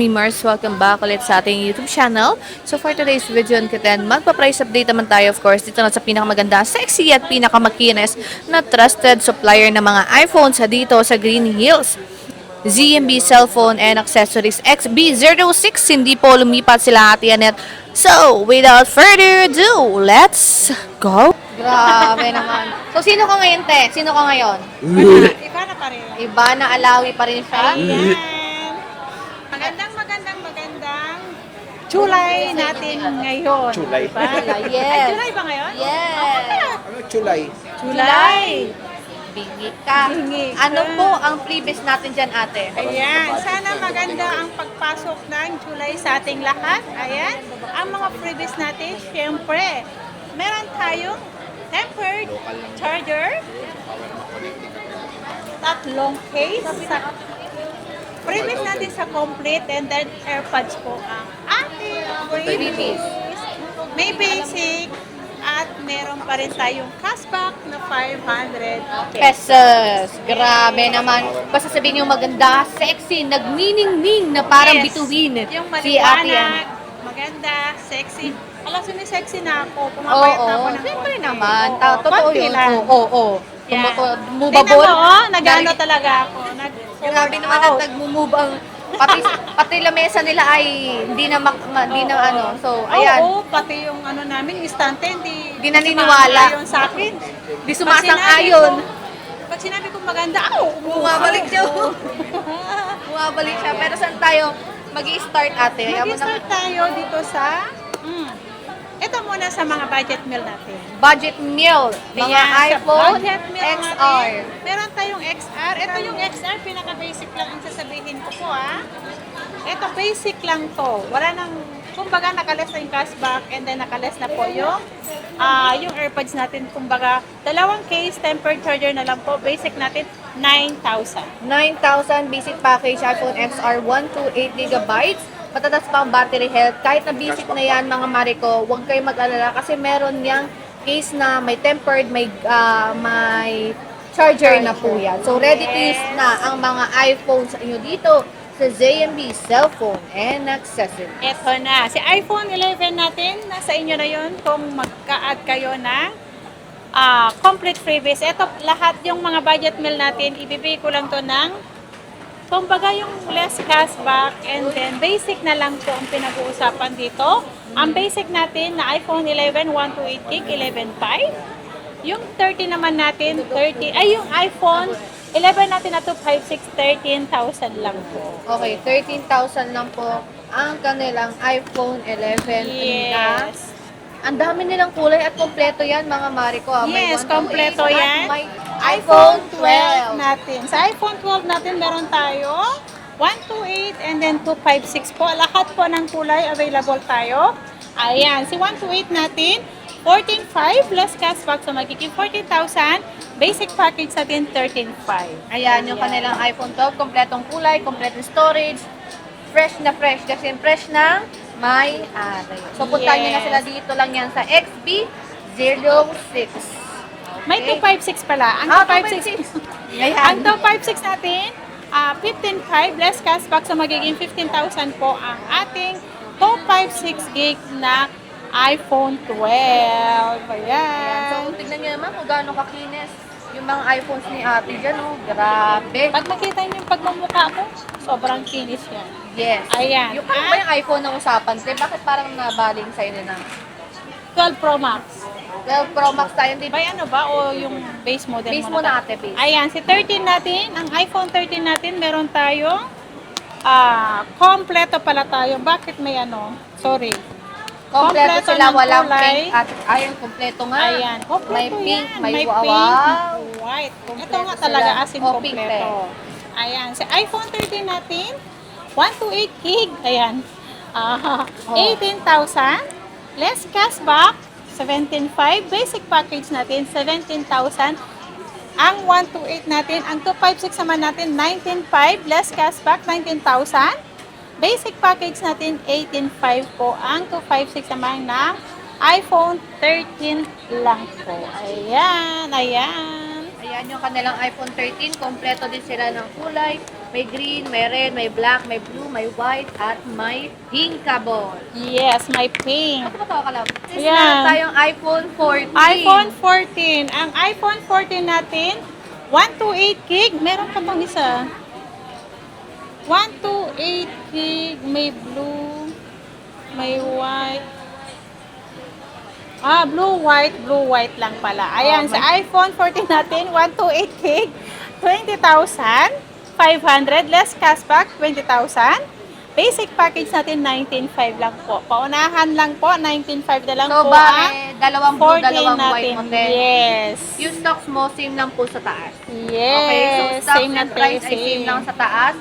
Mars, welcome back ulit sa ating YouTube channel. So for today's video natin, magpa-price update naman tayo of course dito na sa pinakamaganda, sexy at pinakamakinis na trusted supplier ng mga iPhones sa dito sa Green Hills. ZMB Cellphone and Accessories XB06, hindi po lumipat sila Ate Anet. So without further ado, let's go! Grabe naman. So sino ka ngayon, te? Sino ka ngayon? Iba na pa rin. Iba na alawi pa rin siya. Ayan. Magandang July natin ngayon. July. Diba? Yes. Ay, July ba ngayon? Yes. Ano, July? July. Bingi ka. Bingi ka. Ano po ang freebies natin dyan, ate? Ayan. Sana maganda ang pagpasok ng July sa ating lahat. Ayan. Ang mga freebies natin, syempre, meron tayong tempered charger, tatlong case, freebies natin sa complete, and then AirPods po ang ating freebies. May basic at meron pa rin tayong cashback na 500 Pesos. Grabe naman. Basta sabihin yung maganda, sexy, nagniningning na parang Yes. bituin. Yung Si ate yan. maliwanag, maganda, sexy. Alam, sexy na ako. Pumapayat na ako Oo, ng siyempre konti. naman. Oo, Totoo konti yun. lang. Oo. Yan. Mumubabol. Tingnan mo, nag-ano talaga ako. Grabe naman at nag-move ang pati lamesa nila ay hindi na hindi na ano. So, ayan. Oo, pati yung ano namin, istante, Di naniniwala. Yung sa akin. Di sumasang-ayon. Pag sinabi ko maganda, Bumabalik siya. Bumabalik siya. Pero saan tayo mag-i-start, ate? Ayaw mo na- Mag-start tayo dito sa, ito muna sa mga budget meal natin. budget meal. Mga Ayan, sa iPhone budget meal XR. natin, meron tayong XR. Ito yung XR, pinaka-basic lang ang sasabihin ko po Ito, basic lang to. Wala nang, kumbaga nakaless na yung cashback and then nakaless na po yung AirPods natin. Kumbaga, dalawang case, tempered charger na lang po. Basic natin, 9,000. 9,000 basic package iPhone XR 128 gigabytes. Patatas pa ang battery health. Kahit na basic na yan, mga Mariko, huwag kayo mag-alala kasi meron niyang case na may tempered, may charger na po yan. So, ready to use na ang mga iPhone sa inyo dito sa ZMB Cellphone and Accessories. Ito na. Si iPhone 11 natin, nasa inyo na yun kung magka-add kayo ng complete freebies. Ito, lahat yung mga budget meal natin, ibibigay ko lang to ng kumbaga yung less cashback and then basic na lang po ang pinag-uusapan dito. Ang basic natin na iPhone 11 128 gig 11.5. Yung 30 naman natin, yung iPhone 11 natin na 256, 13,000 lang po. Okay, 13,000 lang po ang kanilang iPhone 11 na. Yes. Ang dami nilang kulay at kompleto yan, mga Mariko. May Yes, 128 kompleto at yan. may iPhone 12 natin. Sa iPhone 12 natin, meron tayo 128 and then 256 po. Lahat po ng kulay available tayo. Ayan, si 128 natin, 14.5 plus cashback. So, magiging 14,000. Basic package natin, 13.5. Ayan, yung kanilang iPhone 12, kompletong kulay, kompletong storage, fresh na fresh, kasi fresh na may ari. So, puntahan nyo na Yes. sila dito lang yan sa XB06. May Okay. 256 pala. Ang 256 Ayan. ang 256 natin, 15.5 less cashback. So, magiging 15,000 po ang ating 256 gig na iPhone 12. So, Ayan. tignan nyo naman kung gaano kakinis yung mga iPhones ni ate dyan, oh. Grabe. Pag makita niyo yung pagmumukha mo, sobrang kinis yan. Yes. Ayan. Yung ano ba yung iPhone na usapan? Te, bakit parang nabaling sa'yo na 12 Pro Max. 12 Pro Max tayo, di ba? By ano ba? O yung base model Base muna mo na tayo? ate, base. Ayan, si 13 natin, ang iPhone 13 natin, meron tayong kompleto pala tayo. Bakit may ano? Sorry. Kompleto kompleto sila, ng walang kulay. pink at ayun, kompleto nga. Ayan, kompleto May pink, yan. may pink, wow. white. Ito Kompleto nga talaga sila. as in O, pink kompleto. Ayan, si iPhone 13 natin, 128 gig. Ayan. Oh. 18,000. Less cashback, 17,500. Basic package natin, 17,000. Ang 128 natin, ang 256 naman natin, 19,500. Less cashback, 19,000. Basic package natin, 18,500 po. Ang 256 naman ng iPhone 13 lang po. Ayan, ayan. Ayan yung kanilang iPhone 13, kompleto din sila ng kulay, May green, may red, may black, may blue, may white, at may pinkable. Yes, may pink. Ano ba ito, kalab? Since Ayan. meron tayong iPhone 14. iPhone 14. Ang iPhone 14 natin, 128 gig. Meron pa bang isa? 128 gig. May blue. May white. Blue, white lang pala. Ayan, Oh, sa iPhone 14 natin, 128 gig, 20,500. Less cashback, 20,000. Basic package natin, 19,500 lang po. Paunahan lang po, 19,500 na lang So, po ang bale, dalawang blue, 14 dalawang white natin. mo, te. Yes. Yung stocks mo, same lang po sa taas. Yes. Okay, so stocks Same na and price ay same lang sa taas.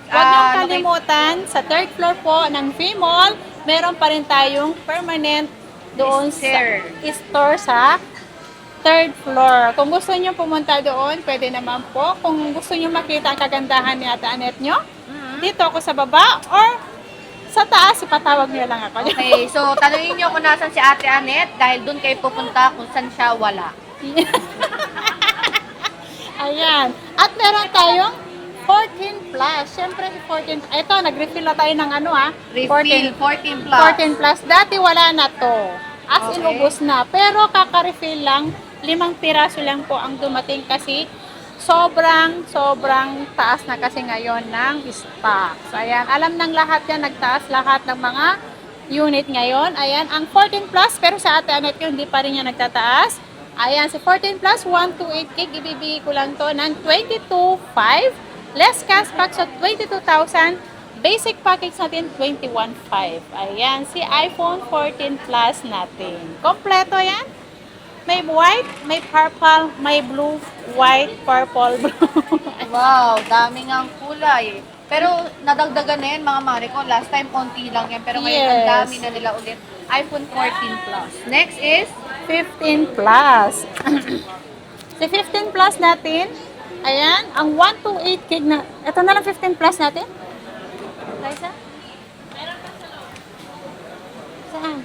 Huwag niyong Okay. kalimutan, sa third floor po ng V-Mall, meron pa rin tayong permanent doon Stair. sa store sa third floor. Kung gusto niyo pumunta doon, pwede naman po. Kung gusto niyo makita ang kagandahan ni Ate Anet nyo, dito ako sa baba or sa taas, ipatawag niyo lang ako. Okay, so tanungin niyo kung nasan si Ate Anet dahil doon kayo pupunta kung saan siya wala. Ayan. At meron tayong 14 plus. Siyempre, 14. Ito, nag-refill na tayo ng ano Refill, 14 plus. 14 plus. Dati wala na to. As Okay. inubos na. Pero kaka-refill lang, 5 piraso lang po ang dumating kasi sobrang taas na kasi ngayon ng stock. So, ayan. Alam ng lahat yan, nagtaas lahat ng mga unit ngayon. Ayan, ang 14 plus, pero sa Ate Anet yun, hindi pa rin yan nagtataas. Ayan, si 14 plus, 128 gig, ibibigay ko lang to ng 22,500. Less cashback sa 22,000. Basic package natin, 21,500. Ayan, si iPhone 14 Plus natin. Kompleto yan. May white, may purple, may blue, white, purple, blue. Wow, daming ang kulay. Pero nadagdagan na yan mga mare ko. Last time konti lang yan. Pero ngayon ang Yes. dami na nila ulit. iPhone 14 Plus. Next is 15 Plus. Si 15 Plus natin, ayan, ang 128 gig na, ito na lang 15 Plus natin. Liza? Saan?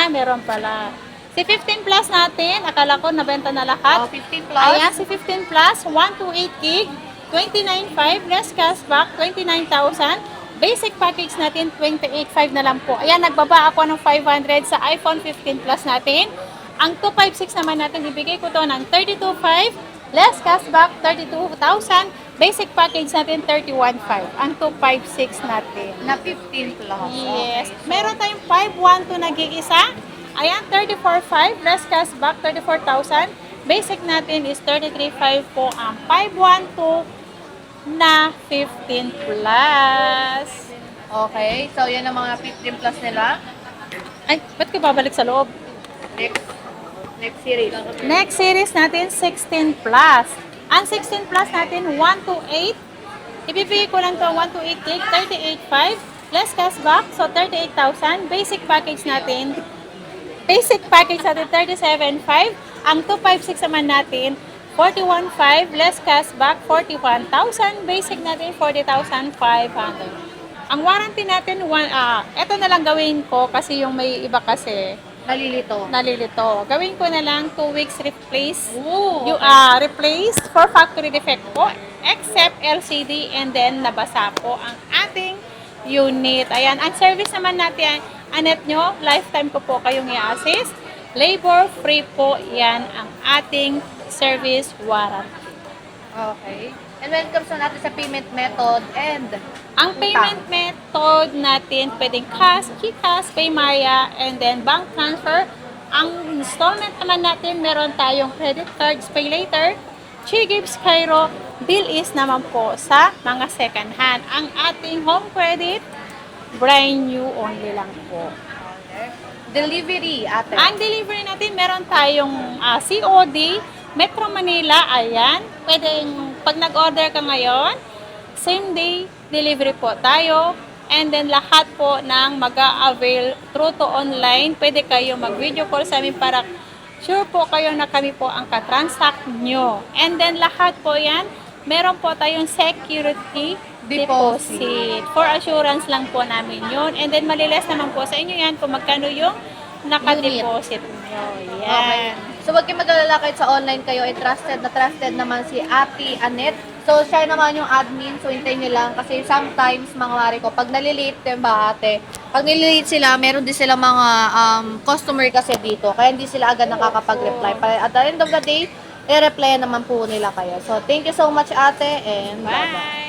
Meron pala. Si 15 Plus natin, akala ko nabenta na lahat. 15 Plus. Ayan, si 15 Plus, 128 gig, 29,500, less cashback, 29,000. Basic package natin, 28,500 na lang po. Ayan, nagbaba ako ng 500 sa iPhone 15 Plus natin. Ang 256 naman natin, ibigay ko to ng 32,500, less cashback, 32,000. Basic package natin, 31,500. Ang 256 natin. Na 15 Plus. Yes. Okay. Meron tayong 512 na gig isa. Ayan, 34,500. Less cashback, 34,000. Basic natin is 33,500 po ang 512 na 15 plus. Okay, so yan ang mga 15 Plus nila. Ay, ba't ka babalik sa loob? Next series. Next series natin, 16 plus. Ang 16 plus natin, 128. Ibibigay ko lang to 128 gig, 38,500. Less cashback, so 38,000. Basic package natin, 37,500. Ang 256 naman natin, 41,500. Less cashback, 41,000. Basic natin, 40,500. Ang warranty natin, eto na lang gawin ko kasi yung may iba kasi nalilito. Gawin ko na lang 2 weeks replace. Ooh, Replace for factory defect po, except LCD and then nabasa po ang ating unit. Ayan, ang service naman natin, Anet nyo, lifetime ko po kayong i-assist. Labor free po, yan ang ating service warranty. Okay. And when it comes na natin sa payment method and Ang payment method natin, pwedeng cash, GCash, Paymaya, and then bank transfer. Ang installment naman natin, meron tayong credit cards, pay later, Chigips, Cairo, bill is naman po sa mga second hand. Ang ating home credit, brand new only lang po. delivery, ate. Ang delivery natin, meron tayong COD, Metro Manila, ayan. Pwedeng, pag nag-order ka ngayon, same day delivery po tayo. And then lahat po ng mag-a-avail through to online, pwede kayo mag-video call sa amin para sure po kayo na kami po ang katransact nyo. And then lahat po yan, meron po tayong security deposit. For assurance lang po namin yun. And then maliles naman po sa inyo yan kung magkano yung naka-deposit nyo. Yan. Okay. So, wag kayong mag-alala kahit sa online kayo, trusted naman si Ate Anet. So, siya naman yung admin. So, hintayin nyo lang. Kasi sometimes, mga mare ko, pag nalilate, ba ate? Pag nalilate sila, meron din sila mga customer kasi dito. Kaya hindi sila agad nakakapag-reply. At the end of the day, i-reply naman po nila kayo. So, thank you so much ate and bye-bye. Bye!